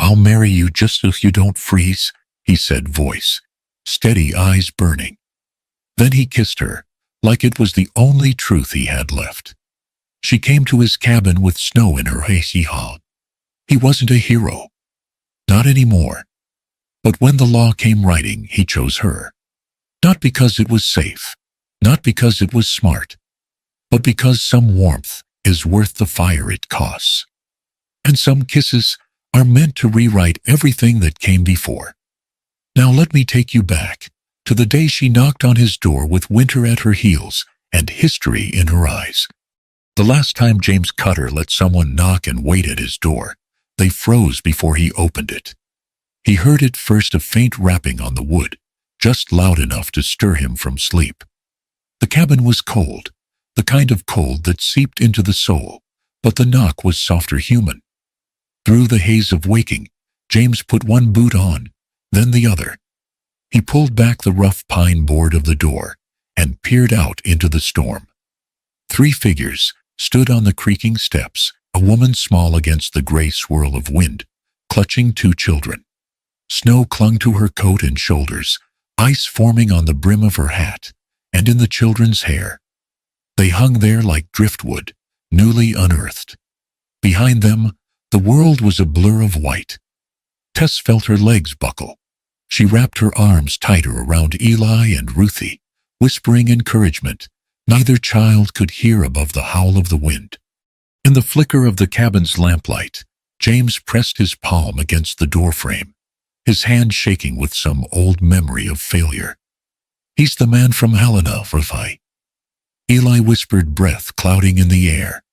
"I'll marry you just so you don't freeze," he said, voice steady, eyes burning. Then he kissed her, like it was the only truth he had left. She came to his cabin with snow in her hair. He wasn't a hero. Not anymore. But when the law came writing, he chose her. Not because it was safe, not because it was smart, but because some warmth is worth the fire it costs. And some kisses are meant to rewrite everything that came before. Now let me take you back to the day she knocked on his door with winter at her heels and history in her eyes. The last time James Cutter let someone knock and wait at his door, they froze before he opened it. He heard at first a faint rapping on the wood, just loud enough to stir him from sleep. The cabin was cold, the kind of cold that seeped into the soul, but the knock was softer, human. Through the haze of waking, James put one boot on, then the other. He pulled back the rough pine board of the door and peered out into the storm. 3 figures stood on the creaking steps, a woman small against the gray swirl of wind, clutching 2 children. Snow clung to her coat and shoulders, ice forming on the brim of her hat and in the children's hair. They hung there like driftwood, newly unearthed. Behind them, the world was a blur of white. Tess felt her legs buckle. She wrapped her arms tighter around Eli and Ruthie, whispering encouragement neither child could hear above the howl of the wind. In the flicker of the cabin's lamplight, James pressed his palm against the doorframe, his hand shaking with some old memory of failure. "He's the man from Helena, Ruthie," Eli whispered, breath clouding in the air.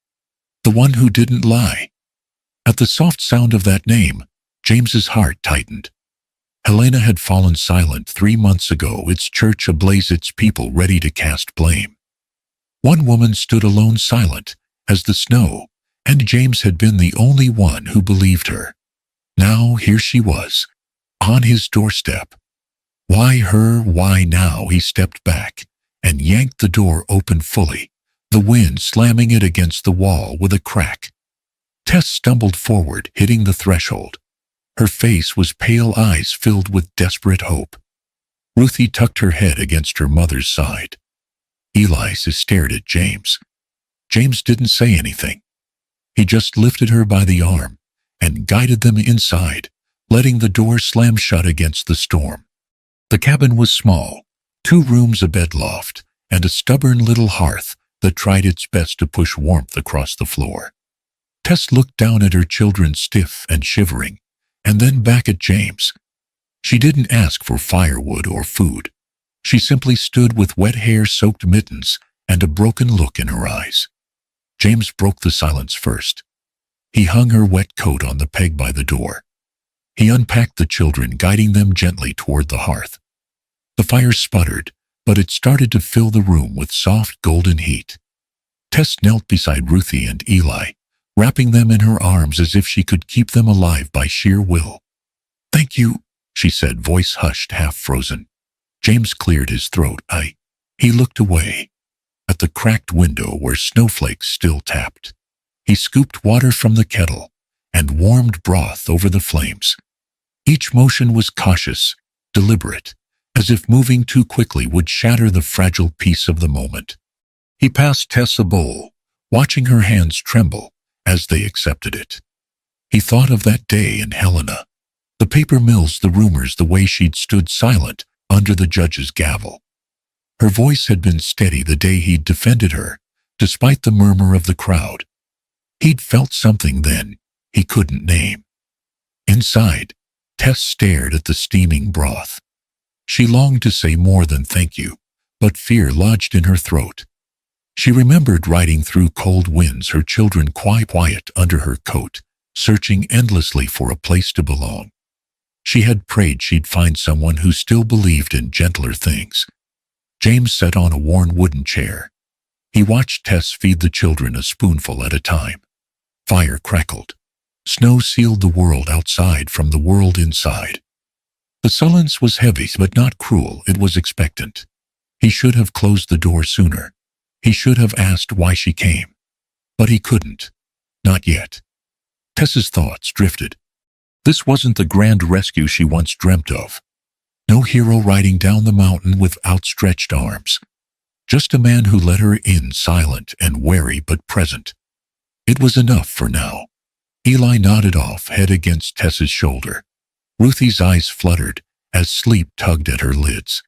"The one who didn't lie." At the soft sound of that name, James's heart tightened. Helena had fallen silent 3 months ago, its church ablaze, its people ready to cast blame. One woman stood alone, silent as the snow, and James had been the only one who believed her. Now here she was, on his doorstep. Why her? Why now? He stepped back and yanked the door open fully, the wind slamming it against the wall with a crack. Tess stumbled forward, hitting the threshold. Her face was pale, eyes filled with desperate hope. Ruthie tucked her head against her mother's side. Eli stared at James. James didn't say anything. He just lifted her by the arm and guided them inside, letting the door slam shut against the storm. The cabin was small, 2 rooms, a bed loft, and a stubborn little hearth that tried its best to push warmth across the floor. Tess looked down at her children, stiff and shivering, and then back at James. She didn't ask for firewood or food. She simply stood with wet hair-soaked mittens and a broken look in her eyes. James broke the silence first. He hung her wet coat on the peg by the door. He unpacked the children, guiding them gently toward the hearth. The fire sputtered, but it started to fill the room with soft golden heat. Tess knelt beside Ruthie and Eli, wrapping them in her arms as if she could keep them alive by sheer will. "Thank you," she said, voice hushed, half frozen. James cleared his throat. He looked away, at the cracked window where snowflakes still tapped. He scooped water from the kettle and warmed broth over the flames. Each motion was cautious, deliberate, as if moving too quickly would shatter the fragile peace of the moment. He passed Tess a bowl, watching her hands tremble as they accepted it. He thought of that day in Helena, the paper mills, the rumors, the way she'd stood silent under the judge's gavel. Her voice had been steady the day he'd defended her, despite the murmur of the crowd. He'd felt something then he couldn't name. Inside, Tess stared at the steaming broth. She longed to say more than thank you, but fear lodged in her throat. She remembered riding through cold winds, her children quiet under her coat, searching endlessly for a place to belong. She had prayed she'd find someone who still believed in gentler things. James sat on a worn wooden chair. He watched Tess feed the children a spoonful at a time. Fire crackled. Snow sealed the world outside from the world inside. The silence was heavy but not cruel, it was expectant. He should have closed the door sooner. He should have asked why she came. But he couldn't. Not yet. Tess's thoughts drifted. This wasn't the grand rescue she once dreamt of. No hero riding down the mountain with outstretched arms. Just a man who let her in, silent and wary but present. It was enough for now. Eli nodded off, head against Tess's shoulder. Ruthie's eyes fluttered as sleep tugged at her lids.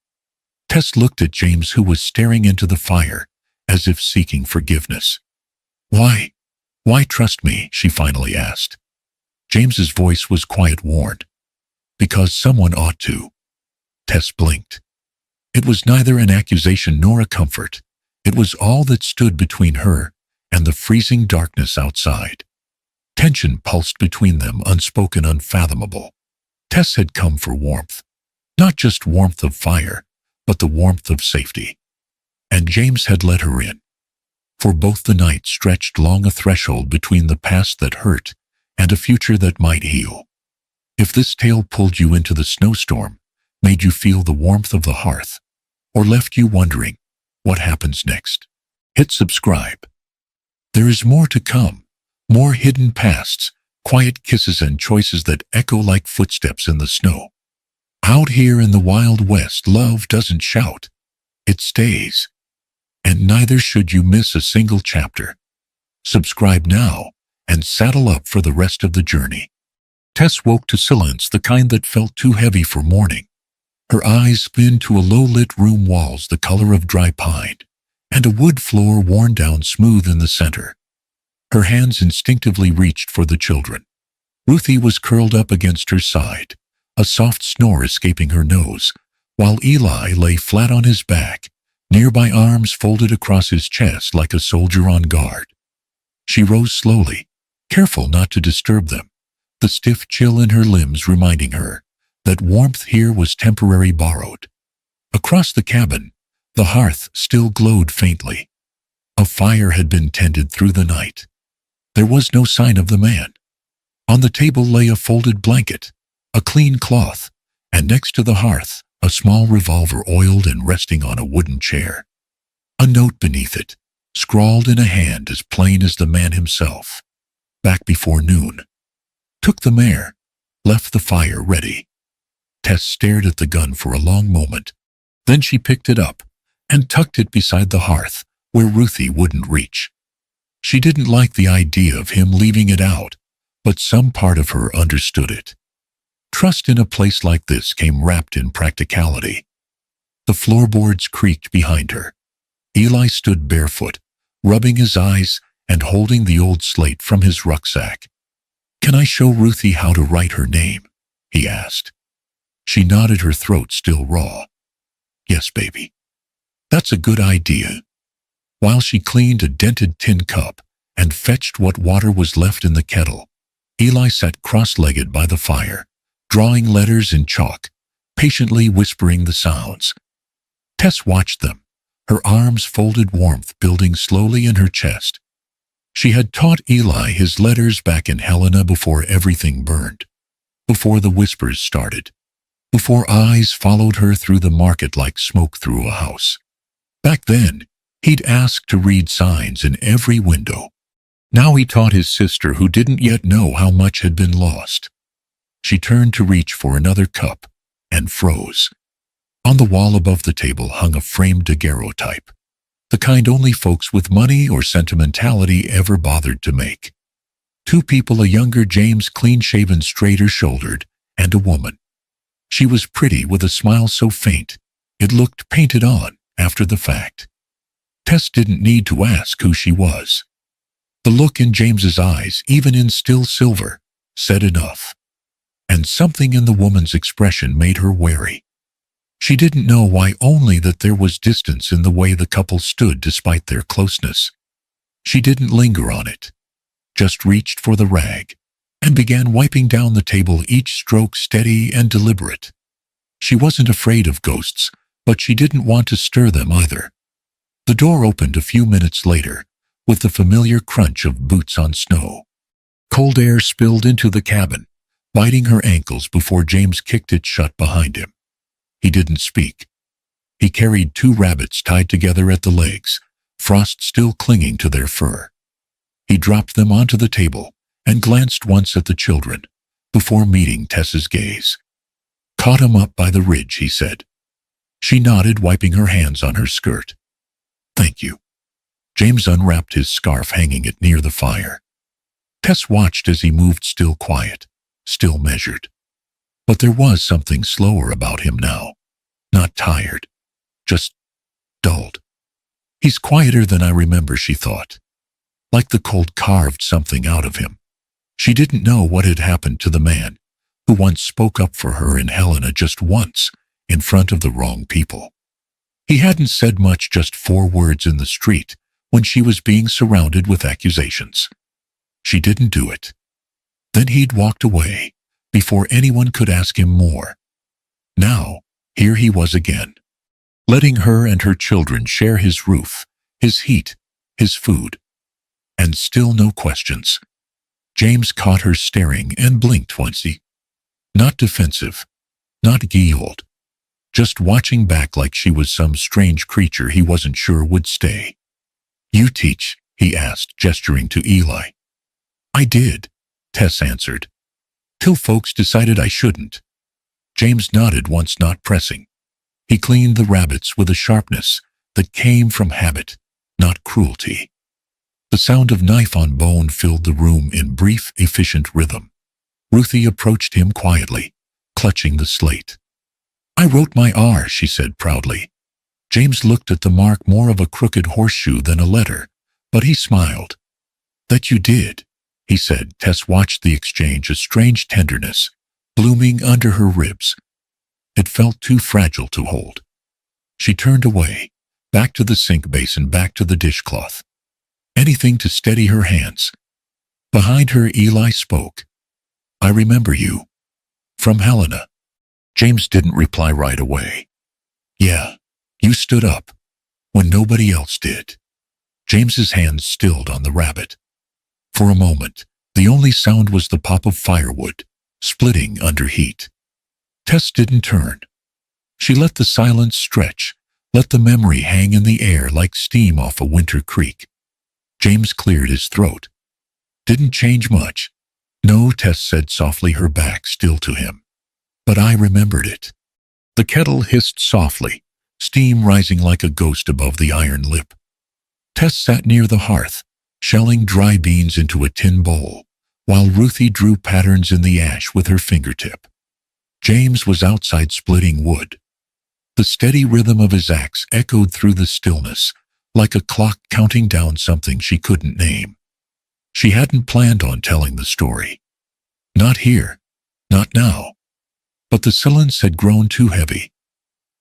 Tess looked at James, who was staring into the fire, as if seeking forgiveness. Why? Why trust me? She finally asked. James's voice was quiet, warned. Because someone ought to. Tess blinked. It was neither an accusation nor a comfort. It was all that stood between her and the freezing darkness outside. Tension pulsed between them, unspoken, unfathomable. Tess had come for warmth. Not just warmth of fire, but the warmth of safety. And James had let her in. For both the night stretched long, a threshold between the past that hurt and a future that might heal. If this tale pulled you into the snowstorm, made you feel the warmth of the hearth, or left you wondering what happens next, hit subscribe. There is more to come, more hidden pasts, quiet kisses and choices that echo like footsteps in the snow. Out here in the Wild West, love doesn't shout, it stays. And neither should you miss a single chapter. Subscribe now and saddle up for the rest of the journey. Tess woke to silence, the kind that felt too heavy for morning. Her eyes pinned to a low-lit room, walls the color of dry pine, and a wood floor worn down smooth in the center. Her hands instinctively reached for the children. Ruthie was curled up against her side, a soft snore escaping her nose, while Eli lay flat on his back, nearby, arms folded across his chest like a soldier on guard. She rose slowly, careful not to disturb them, the stiff chill in her limbs reminding her that warmth here was temporary, borrowed. Across the cabin, the hearth still glowed faintly. A fire had been tended through the night. There was no sign of the man. On the table lay a folded blanket, a clean cloth, and next to the hearth, a small revolver oiled and resting on a wooden chair. A note beneath it, scrawled in a hand as plain as the man himself. Back before noon. Took the mare. Left the fire ready. Tess stared at the gun for a long moment. Then she picked it up and tucked it beside the hearth, where Ruthie wouldn't reach. She didn't like the idea of him leaving it out, but some part of her understood it. Trust in a place like this came wrapped in practicality. The floorboards creaked behind her. Eli stood barefoot, rubbing his eyes and holding the old slate from his rucksack. "Can I show Ruthie how to write her name?" he asked. She nodded, her throat still raw. "Yes, baby. That's a good idea." While she cleaned a dented tin cup and fetched what water was left in the kettle, Eli sat cross-legged by the fire, drawing letters in chalk, patiently whispering the sounds. Tess watched them, her arms folded, warmth building slowly in her chest. She had taught Eli his letters back in Helena before everything burned, before the whispers started, before eyes followed her through the market like smoke through a house. Back then, he'd asked to read signs in every window. Now he taught his sister, who didn't yet know how much had been lost. She turned to reach for another cup and froze. On the wall above the table hung a framed daguerreotype, the kind only folks with money or sentimentality ever bothered to make. Two people, a younger James, clean-shaven, straighter-shouldered, and a woman. She was pretty, with a smile so faint it looked painted on after the fact. Tess didn't need to ask who she was. The look in James's eyes, even in still silver, said enough. And something in the woman's expression made her wary. She didn't know why, only that there was distance in the way the couple stood despite their closeness. She didn't linger on it, just reached for the rag and began wiping down the table, each stroke steady and deliberate. She wasn't afraid of ghosts, but she didn't want to stir them either. The door opened a few minutes later, with the familiar crunch of boots on snow. Cold air spilled into the cabin, biting her ankles before James kicked it shut behind him. He didn't speak. He carried two rabbits tied together at the legs, frost still clinging to their fur. He dropped them onto the table and glanced once at the children, before meeting Tess's gaze. Caught him up by the ridge, he said. She nodded, wiping her hands on her skirt. Thank you. James unwrapped his scarf, hanging it near the fire. Tess watched as he moved, still quiet, still measured. But there was something slower about him now. Not tired, just dulled. He's quieter than I remember, she thought. Like the cold carved something out of him. She didn't know what had happened to the man who once spoke up for her and Helena, just once, in front of the wrong people. He hadn't said much, just 4 words in the street when she was being surrounded with accusations. She didn't do it. Then he'd walked away before anyone could ask him more. Now, here he was again, letting her and her children share his roof, his heat, his food. And still no questions. James caught her staring and blinked once. Not defensive, not guiled, just watching back like she was some strange creature he wasn't sure would stay. You teach? He asked, gesturing to Eli. I did, Tess answered. Till folks decided I shouldn't. James nodded once, not pressing. He cleaned the rabbits with a sharpness that came from habit, not cruelty. The sound of knife on bone filled the room in brief, efficient rhythm. Ruthie approached him quietly, clutching the slate. I wrote my R, she said proudly. James looked at the mark, more of a crooked horseshoe than a letter, but he smiled. That you did, he said. Tess watched the exchange, a strange tenderness blooming under her ribs. It felt too fragile to hold. She turned away, back to the sink basin, back to the dishcloth. Anything to steady her hands. Behind her, Eli spoke. I remember you. From Helena. James didn't reply right away. Yeah, you stood up when nobody else did. James's hands stilled on the rabbit. For a moment, the only sound was the pop of firewood, splitting under heat. Tess didn't turn. She let the silence stretch, let the memory hang in the air like steam off a winter creek. James cleared his throat. Didn't change much. No, Tess said softly, her back still to him. But I remembered it. The kettle hissed softly, steam rising like a ghost above the iron lip. Tess sat near the hearth, shelling dry beans into a tin bowl, while Ruthie drew patterns in the ash with her fingertip. James was outside splitting wood. The steady rhythm of his axe echoed through the stillness, like a clock counting down something she couldn't name. She hadn't planned on telling the story. Not here, not now. But the silence had grown too heavy.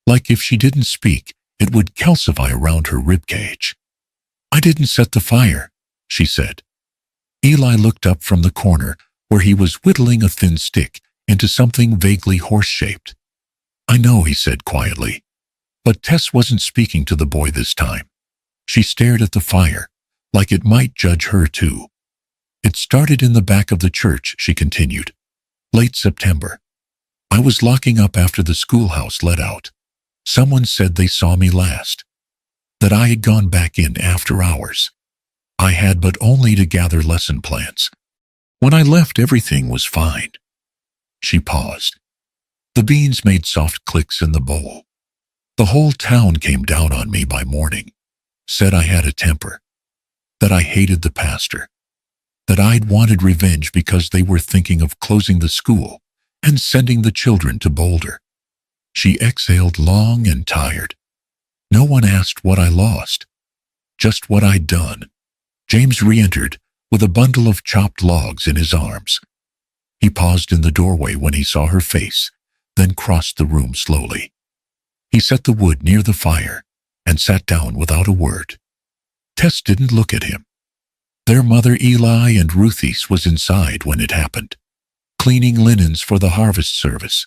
Like if she didn't speak, it would calcify around her ribcage. I didn't set the fire, she said. Eli looked up from the corner where he was whittling a thin stick into something vaguely horse-shaped. I know, he said quietly. But Tess wasn't speaking to the boy this time. She stared at the fire, like it might judge her too. It started in the back of the church, she continued. Late September. I was locking up after the schoolhouse let out. Someone said they saw me last. That I had gone back in after hours. I had, but only to gather lesson plans. When I left, everything was fine. She paused. The beans made soft clicks in the bowl. The whole town came down on me by morning. Said I had a temper. That I hated the pastor. That I'd wanted revenge because they were thinking of closing the school and sending the children to Boulder. She exhaled long and tired. No one asked what I lost, just what I'd done. James re-entered with a bundle of chopped logs in his arms. He paused in the doorway when he saw her face, then crossed the room slowly. He set the wood near the fire and sat down without a word. Tess didn't look at him. Their mother, Eli, and Ruthie's, was inside when it happened, cleaning linens for the harvest service.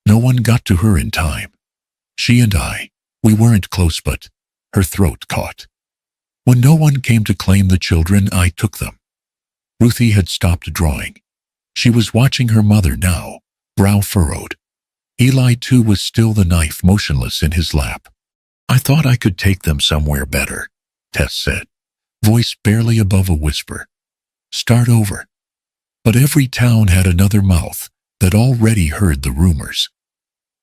No one got to her in time. She and I, we weren't close, but her throat caught. When no one came to claim the children, I took them. Ruthie had stopped drawing. She was watching her mother now, brow furrowed. Eli, too, was still, the knife motionless in his lap. I thought I could take them somewhere better, Tess said, voice barely above a whisper. Start over. But every town had another mouth that already heard the rumors.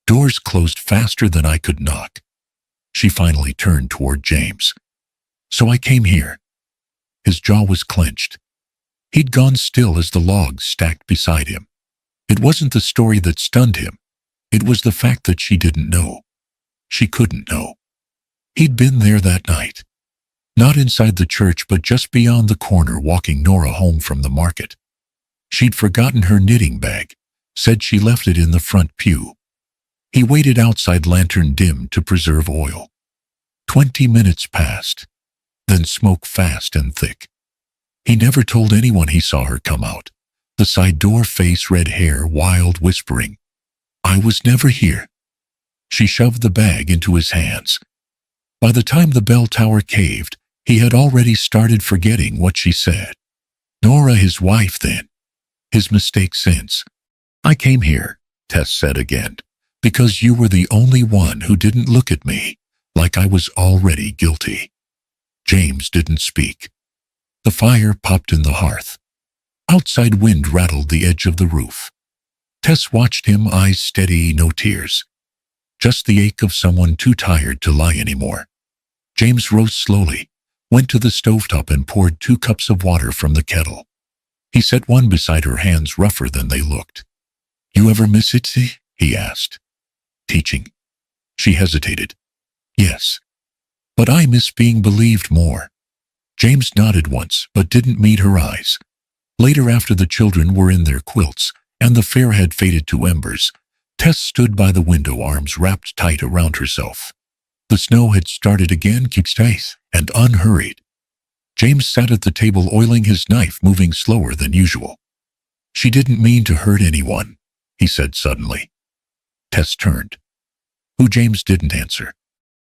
Doors closed faster than I could knock. She finally turned toward James. So I came here. His jaw was clenched. He'd gone still as the logs stacked beside him. It wasn't the story that stunned him. It was the fact that she didn't know. She couldn't know. He'd been there that night. Not inside the church, but just beyond the corner, walking Nora home from the market. She'd forgotten her knitting bag, said she left it in the front pew. He waited outside, lantern dim, to preserve oil. 20 minutes passed, then smoke fast and thick. He never told anyone he saw her come out. The side door, face, red hair, wild, whispering, "I was never here." She shoved the bag into his hands. By the time the bell tower caved, he had already started forgetting what she said. Nora, his wife then. His mistake since. "I came here," Tess said again, "because you were the only one who didn't look at me like I was already guilty." James didn't speak. The fire popped in the hearth. Outside wind rattled the edge of the roof. Tess watched him, eyes steady, no tears. Just the ache of someone too tired to lie anymore. James rose slowly, went to the stovetop and poured 2 cups of water from the kettle. He set one beside her, hands rougher than they looked. "You ever miss it?" he asked. "Teaching?" She hesitated. "Yes. But I miss being believed more." James nodded once, but didn't meet her eyes. Later, after the children were in their quilts and the fair had faded to embers, Tess stood by the window, arms wrapped tight around herself. The snow had started again, keep still and unhurried. James sat at the table, oiling his knife, moving slower than usual. "She didn't mean to hurt anyone," he said suddenly. Tess turned. Who? James didn't answer.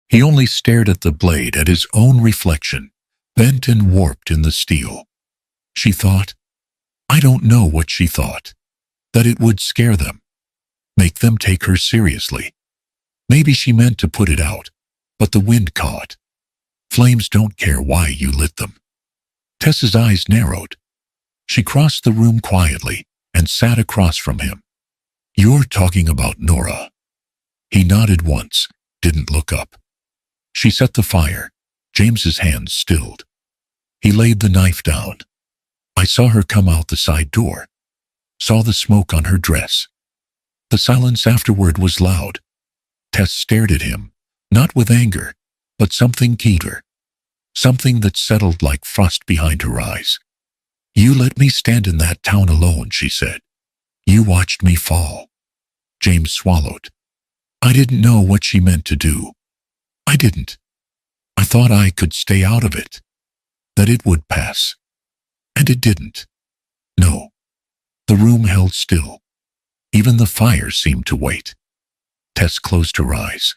He only stared at the blade, at his own reflection, bent and warped in the steel. She thought, I don't know what she thought, that it would scare them, make them take her seriously. Maybe she meant to put it out, but the wind caught. Flames don't care why you lit them. Tess's eyes narrowed. She crossed the room quietly and sat across from him. "You're talking about Nora." He nodded once, didn't look up. She set the fire. James's hands stilled. He laid the knife down. "I saw her come out the side door. Saw the smoke on her dress." The silence afterward was loud. Tess stared at him, not with anger, but something keyed her. Something that settled like frost behind her eyes. "You let me stand in that town alone," she said. "You watched me fall." James swallowed. I didn't know what she meant to do. I didn't. I thought I could stay out of it, that it would pass. And it didn't. No. The room held still. Even the fire seemed to wait. Tess closed her eyes,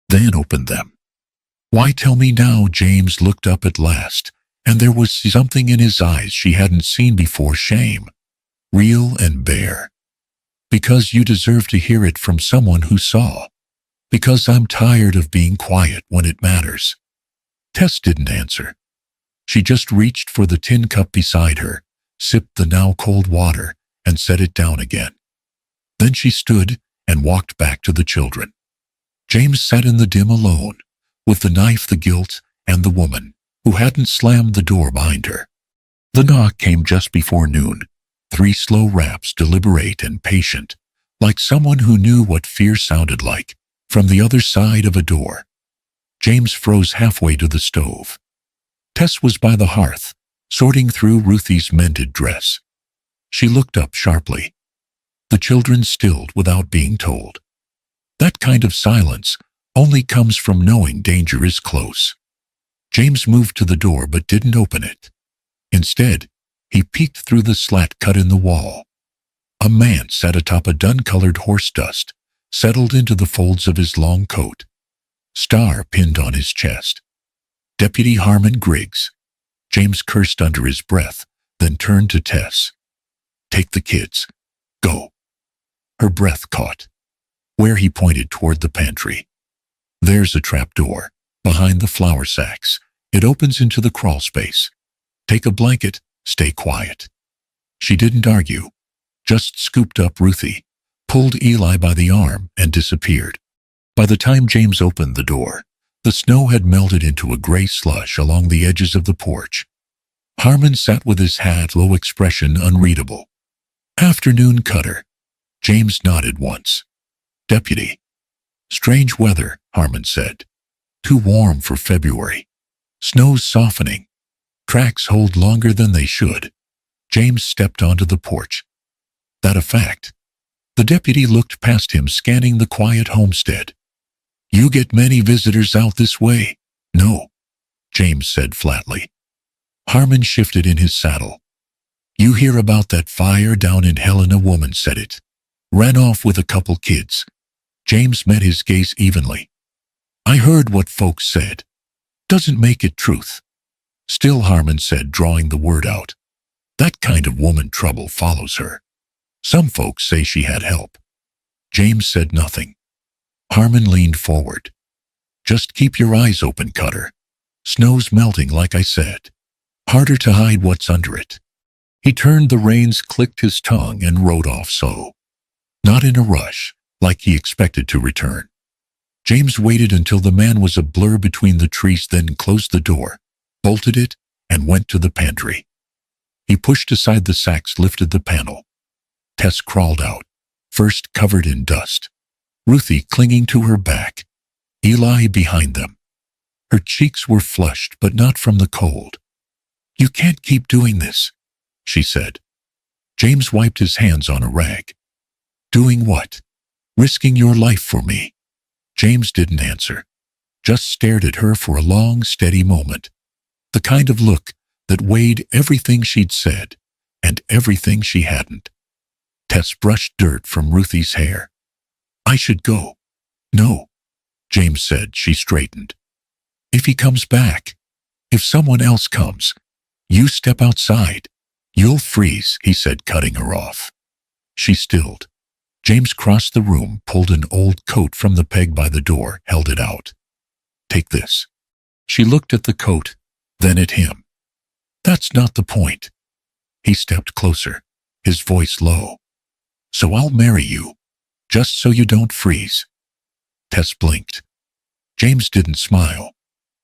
then opened them. "Why tell me now?" James looked up at last, and there was something in his eyes she hadn't seen before, shame, real and bare. "Because you deserve to hear it from someone who saw. Because I'm tired of being quiet when it matters." Tess didn't answer. She just reached for the tin cup beside her, sipped the now cold water, and set it down again. Then she stood and walked back to the children. James sat in the dim alone, with the knife, the guilt, and the woman, who hadn't slammed the door behind her. The knock came just before noon. 3 slow raps, deliberate and patient, like someone who knew what fear sounded like, from the other side of a door. James froze halfway to the stove. Tess was by the hearth, sorting through Ruthie's mended dress. She looked up sharply. The children stilled without being told. That kind of silence only comes from knowing danger is close. James moved to the door but didn't open it. Instead, he peeked through the slat cut in the wall. A man sat atop a dun-colored horse dust, settled into the folds of his long coat. Star pinned on his chest. Deputy Harmon Griggs. James cursed under his breath, then turned to Tess. "Take the kids. Go." Her breath caught. Where? He pointed toward the pantry. "There's a trap door, behind the flour sacks. It opens into the crawl space. Take a blanket, stay quiet." She didn't argue, just scooped up Ruthie, pulled Eli by the arm, and disappeared. By the time James opened the door, the snow had melted into a gray slush along the edges of the porch. Harmon sat with his hat low, expression unreadable. Afternoon, Cutter. James nodded once. Deputy. Strange weather, Harmon said. Too warm for February. Snow's softening. Tracks hold longer than they should. James stepped onto the porch. That a fact? The deputy looked past him, scanning the quiet homestead. You get many visitors out this way? No, James said flatly. Harmon shifted in his saddle. You hear about that fire down in Helena? A woman said it. Ran off with a couple kids. James met his gaze evenly. I heard what folks said. Doesn't make it truth. Still, Harmon said, drawing the word out. That kind of woman trouble follows her. Some folks say she had help. James said nothing. Harmon leaned forward. Just keep your eyes open, Cutter. Snow's melting, like I said. Harder to hide what's under it. He turned the reins, clicked his tongue, and rode off slow. Not in a rush, like he expected to return. James waited until the man was a blur between the trees, then closed the door, bolted it, and went to the pantry. He pushed aside the sacks, lifted the panel. Tess crawled out, first covered in dust. Ruthie clinging to her back. Eli behind them. Her cheeks were flushed, but not from the cold. You can't keep doing this, she said. James wiped his hands on a rag. Doing what? Risking your life for me. James didn't answer, just stared at her for a long, steady moment. The kind of look that weighed everything she'd said and everything she hadn't. Tess brushed dirt from Ruthie's hair. I should go. No, James said. She straightened. If he comes back, if someone else comes, you step outside. You'll freeze, he said, cutting her off. She stilled. James crossed the room, pulled an old coat from the peg by the door, held it out. Take this. She looked at the coat, then at him. That's not the point. He stepped closer, his voice low. So I'll marry you, just so you don't freeze. Tess blinked. James didn't smile,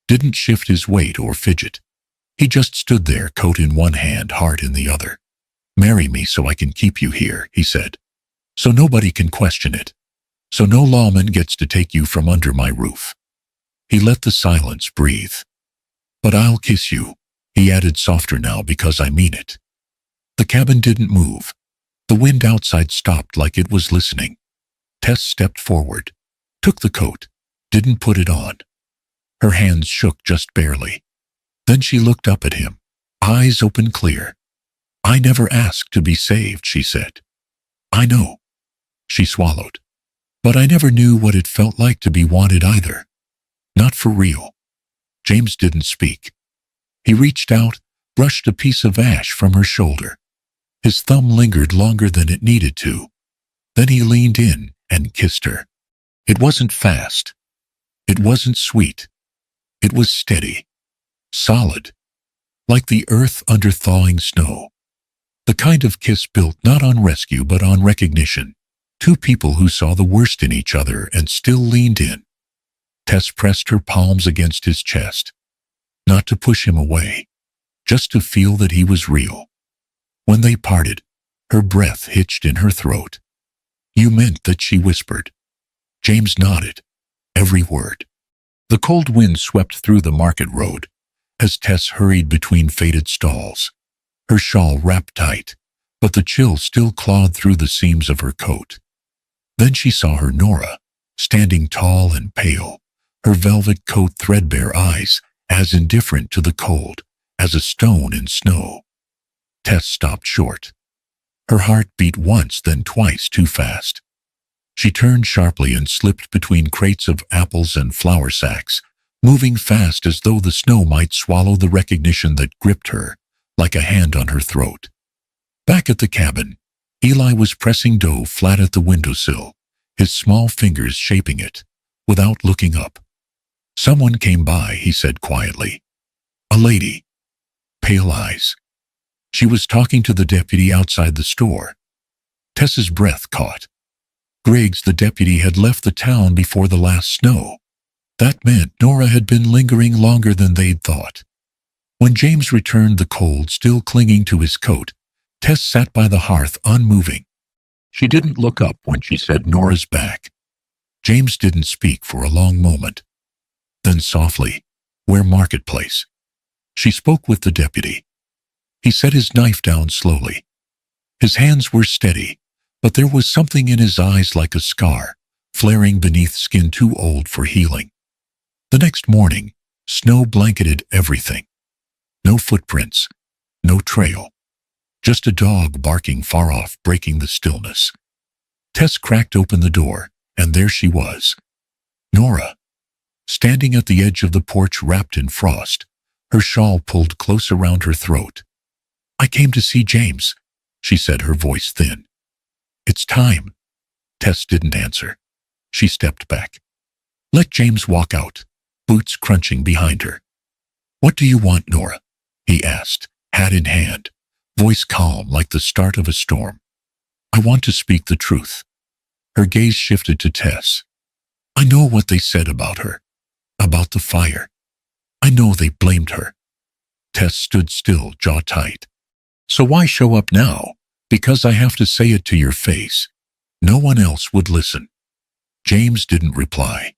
didn't shift his weight or fidget. He just stood there, coat in one hand, heart in the other. Marry me so I can keep you here, he said. So nobody can question it. So no lawman gets to take you from under my roof. He let the silence breathe. But I'll kiss you, he added softer now, because I mean it. The cabin didn't move. The wind outside stopped, like it was listening. Tess stepped forward, took the coat, didn't put it on. Her hands shook just barely. Then she looked up at him, eyes open clear. I never asked to be saved, she said. I know. She swallowed. But I never knew what it felt like to be wanted either. Not for real. James didn't speak. He reached out, brushed a piece of ash from her shoulder. His thumb lingered longer than it needed to. Then he leaned in and kissed her. It wasn't fast. It wasn't sweet. It was steady. Solid. Like the earth under thawing snow. The kind of kiss built not on rescue but on recognition. Two people who saw the worst in each other and still leaned in. Tess pressed her palms against his chest. Not to push him away. Just to feel that he was real. When they parted, her breath hitched in her throat. You meant that, she whispered. James nodded. Every word. The cold wind swept through the market road as Tess hurried between faded stalls. Her shawl wrapped tight, but the chill still clawed through the seams of her coat. Then she saw her Nora, standing tall and pale, her velvet coat threadbare, eyes as indifferent to the cold as a stone in snow. Tess stopped short. Her heart beat once, then twice too fast. She turned sharply and slipped between crates of apples and flour sacks, moving fast as though the snow might swallow the recognition that gripped her like a hand on her throat. Back at the cabin, Eli was pressing dough flat at the windowsill, his small fingers shaping it, without looking up. Someone came by, he said quietly. A lady. Pale eyes. She was talking to the deputy outside the store. Tess's breath caught. Griggs, the deputy, had left the town before the last snow. That meant Nora had been lingering longer than they'd thought. When James returned, the cold still clinging to his coat, Tess sat by the hearth unmoving. She didn't look up when she said Nora's back. James didn't speak for a long moment. Then softly, "Where marketplace?" She spoke with the deputy. He set his knife down slowly. His hands were steady, but there was something in his eyes like a scar, flaring beneath skin too old for healing. The next morning, snow blanketed everything. No footprints, no trail. Just a dog barking far off, breaking the stillness. Tess cracked open the door, and there she was. Nora, standing at the edge of the porch wrapped in frost, her shawl pulled close around her throat. "I came to see James," she said, her voice thin. "It's time." Tess didn't answer. She stepped back. "Let James walk out," boots crunching behind her. "What do you want, Nora?" he asked, hat in hand, voice calm like the start of a storm. "I want to speak the truth." Her gaze shifted to Tess. "I know what they said about her, about the fire. I know they blamed her." Tess stood still, jaw tight. "So why show up now? Because I have to say it to your face. No one else would listen." James didn't reply.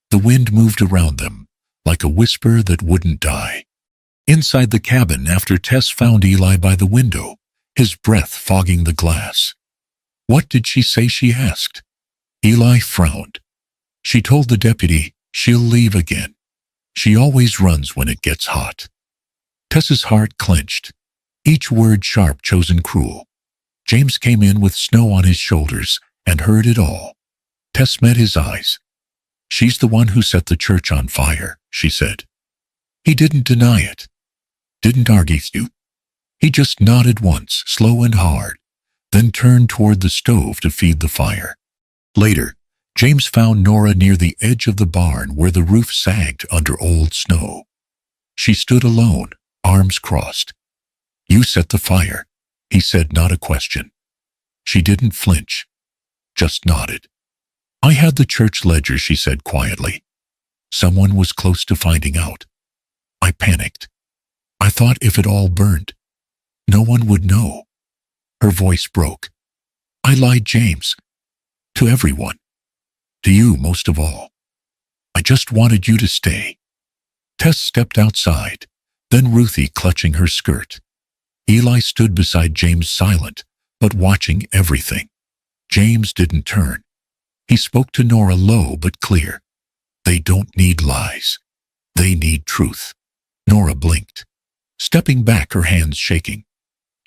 The wind moved around them, like a whisper that wouldn't die. Inside the cabin, after Tess found Eli by the window, his breath fogging the glass. "What did she say?" she asked. Eli frowned. "She told the deputy she'll leave again. She always runs when it gets hot." Tess's heart clenched, each word sharp, chosen, cruel. James came in with snow on his shoulders and heard it all. Tess met his eyes. "She's the one who set the church on fire," she said. He didn't deny it, didn't argue. He just nodded once, slow and hard, then turned toward the stove to feed the fire. Later, James found Nora near the edge of the barn where the roof sagged under old snow. She stood alone, arms crossed. "You set the fire," he said, not a question. She didn't flinch, just nodded. "I had the church ledger," she said quietly. "Someone was close to finding out. I panicked. I thought if it all burned, no one would know." Her voice broke. "I lied, James. To everyone. To you most of all. I just wanted you to stay." Tess stepped outside, then Ruthie clutching her skirt. Eli stood beside James, silent, but watching everything. James didn't turn. He spoke to Nora low but clear. "They don't need lies. They need truth." Nora blinked, stepping back, her hands shaking.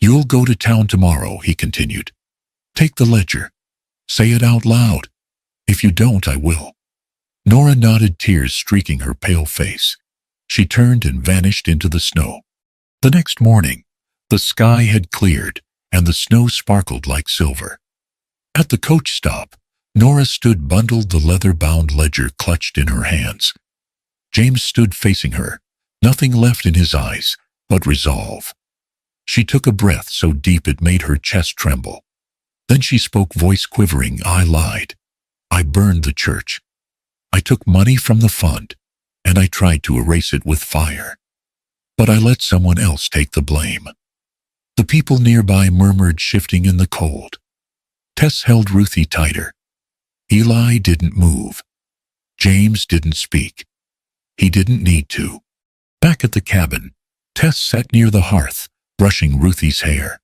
"You'll go to town tomorrow," he continued. "Take the ledger. Say it out loud. If you don't, I will." Nora nodded, tears streaking her pale face. She turned and vanished into the snow. The next morning, the sky had cleared, and the snow sparkled like silver. At the coach stop, Nora stood bundled, the leather-bound ledger clutched in her hands. James stood facing her, nothing left in his eyes but resolve. She took a breath so deep it made her chest tremble. Then she spoke, voice quivering. "I lied. I burned the church. I took money from the fund, and I tried to erase it with fire. But I let someone else take the blame." The people nearby murmured, shifting in the cold. Tess held Ruthie tighter. Eli didn't move. James didn't speak. He didn't need to. Back at the cabin, Tess sat near the hearth, brushing Ruthie's hair.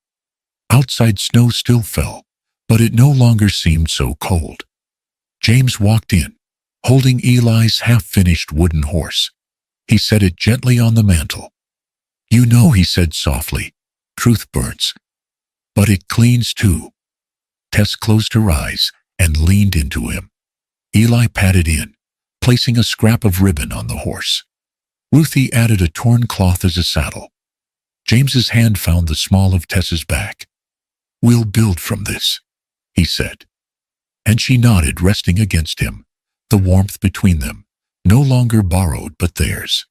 Outside, snow still fell, but it no longer seemed so cold. James walked in, holding Eli's half-finished wooden horse. He set it gently on the mantel. "You know," he said softly, "truth burns. But it cleans too." Tess closed her eyes and leaned into him. Eli patted in, placing a scrap of ribbon on the horse. Ruthie added a torn cloth as a saddle. James's hand found the small of Tess's back. "We'll build from this," he said. And she nodded, resting against him, the warmth between them, no longer borrowed but theirs.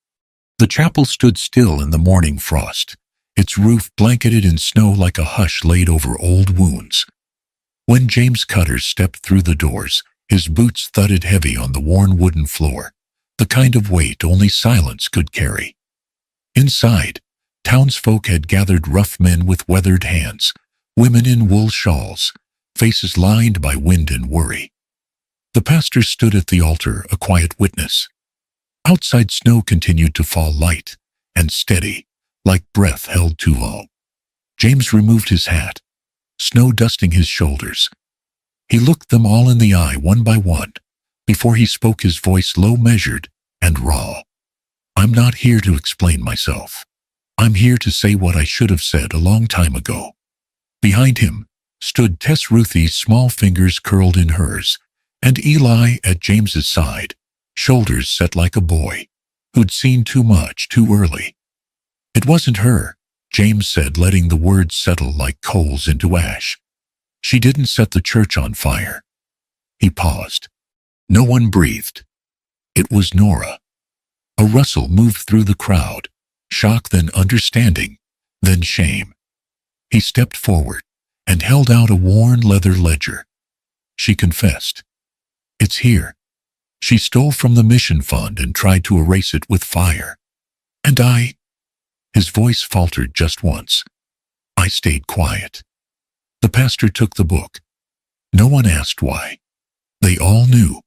The chapel stood still in the morning frost, its roof blanketed in snow like a hush laid over old wounds. When James Cutter stepped through the doors, his boots thudded heavy on the worn wooden floor, the kind of weight only silence could carry. Inside, townsfolk had gathered, rough men with weathered hands, women in wool shawls, faces lined by wind and worry. The pastor stood at the altar, a quiet witness. Outside, snow continued to fall light and steady, like breath held too long. James removed his hat, snow dusting his shoulders. He looked them all in the eye one by one, before he spoke, his voice low, measured, and raw. "I'm not here to explain myself. I'm here to say what I should have said a long time ago." Behind him stood Tess, Ruthie's small fingers curled in hers, and Eli at James's side, shoulders set like a boy who'd seen too much too early. "It wasn't her," James said, letting the words settle like coals into ash. "She didn't set the church on fire." He paused. No one breathed. It was Nora. A rustle moved through the crowd, shock, then understanding, then shame. He stepped forward and held out a worn leather ledger. She confessed. "It's here. She stole from the mission fund and tried to erase it with fire. And I—" His voice faltered just once. "I stayed quiet." The pastor took the book. No one asked why. They all knew.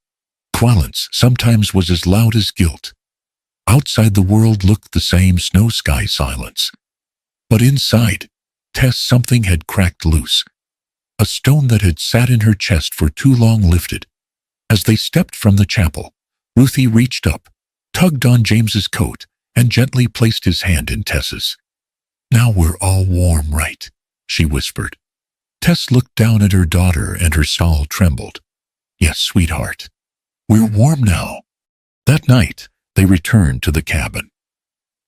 Silence sometimes was as loud as guilt. Outside, the world looked the same, snow, sky, silence. But inside, Tess, something had cracked loose. A stone that had sat in her chest for too long lifted. As they stepped from the chapel, Ruthie reached up, tugged on James's coat, and gently placed his hand in Tess's. "Now we're all warm, right?" she whispered. Tess looked down at her daughter and her soul trembled. "Yes, sweetheart. We're warm now." That night, they returned to the cabin.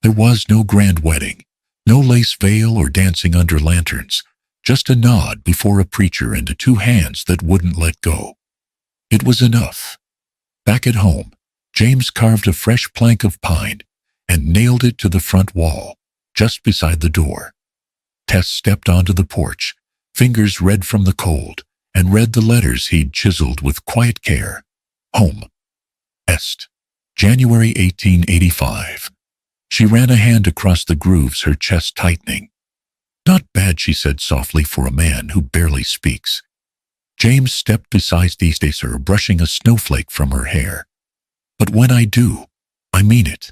There was no grand wedding, no lace veil or dancing under lanterns, just a nod before a preacher and two hands that wouldn't let go. It was enough. Back at home, James carved a fresh plank of pine and nailed it to the front wall, just beside the door. Tess stepped onto the porch, fingers red from the cold, and read the letters he'd chiseled with quiet care. Home. Est. January 1885. She ran a hand across the grooves, her chest tightening. "Not bad," she said softly, "for a man who barely speaks." James stepped beside her, brushing a snowflake from her hair. "But when I do, I mean it."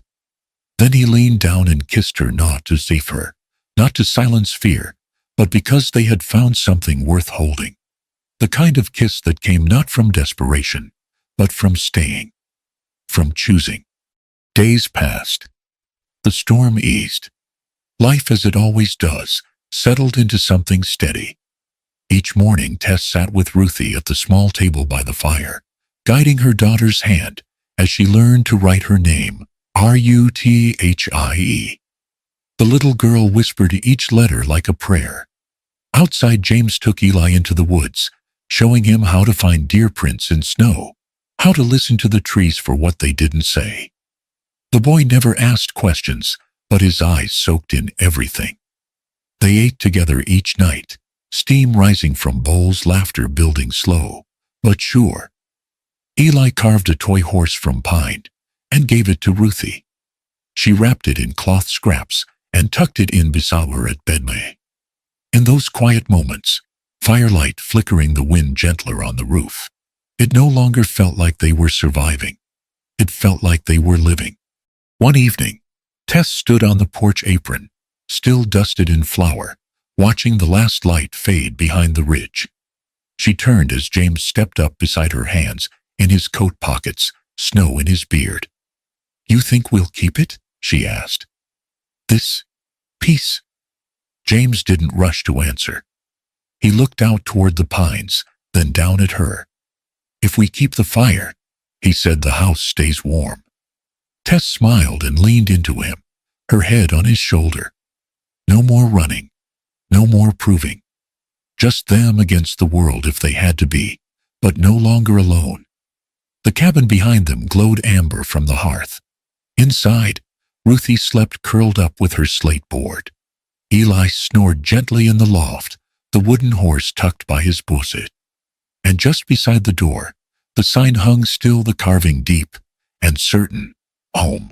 Then he leaned down and kissed her, not to save her, not to silence fear, but because they had found something worth holding. The kind of kiss that came not from desperation, but from staying, from choosing. Days passed. The storm eased. Life, as it always does, settled into something steady. Each morning, Tess sat with Ruthie at the small table by the fire, guiding her daughter's hand as she learned to write her name, Ruthie. The little girl whispered each letter like a prayer. Outside, James took Eli into the woods, showing him how to find deer prints in snow, how to listen to the trees for what they didn't say. The boy never asked questions, but his eyes soaked in everything. They ate together each night, steam rising from bowls, laughter building slow, but sure. Eli carved a toy horse from pine and gave it to Ruthie. She wrapped it in cloth scraps and tucked it in beside her at bedtime. In those quiet moments, firelight flickering, the wind gentler on the roof, it no longer felt like they were surviving. It felt like they were living. One evening, Tess stood on the porch, apron still dusted in flour, watching the last light fade behind the ridge. She turned as James stepped up beside her, hands in his coat pockets, snow in his beard. "You think we'll keep it?" she asked. "This piece?" James didn't rush to answer. He looked out toward the pines, then down at her. "If we keep the fire," he said, "the house stays warm." Tess smiled and leaned into him, her head on his shoulder. No more running, no more proving. Just them against the world if they had to be, but no longer alone. The cabin behind them glowed amber from the hearth. Inside, Ruthie slept curled up with her slate board. Eli snored gently in the loft, the wooden horse tucked by his bosom. And just beside the door, the sign hung still, the carving deep and certain, home.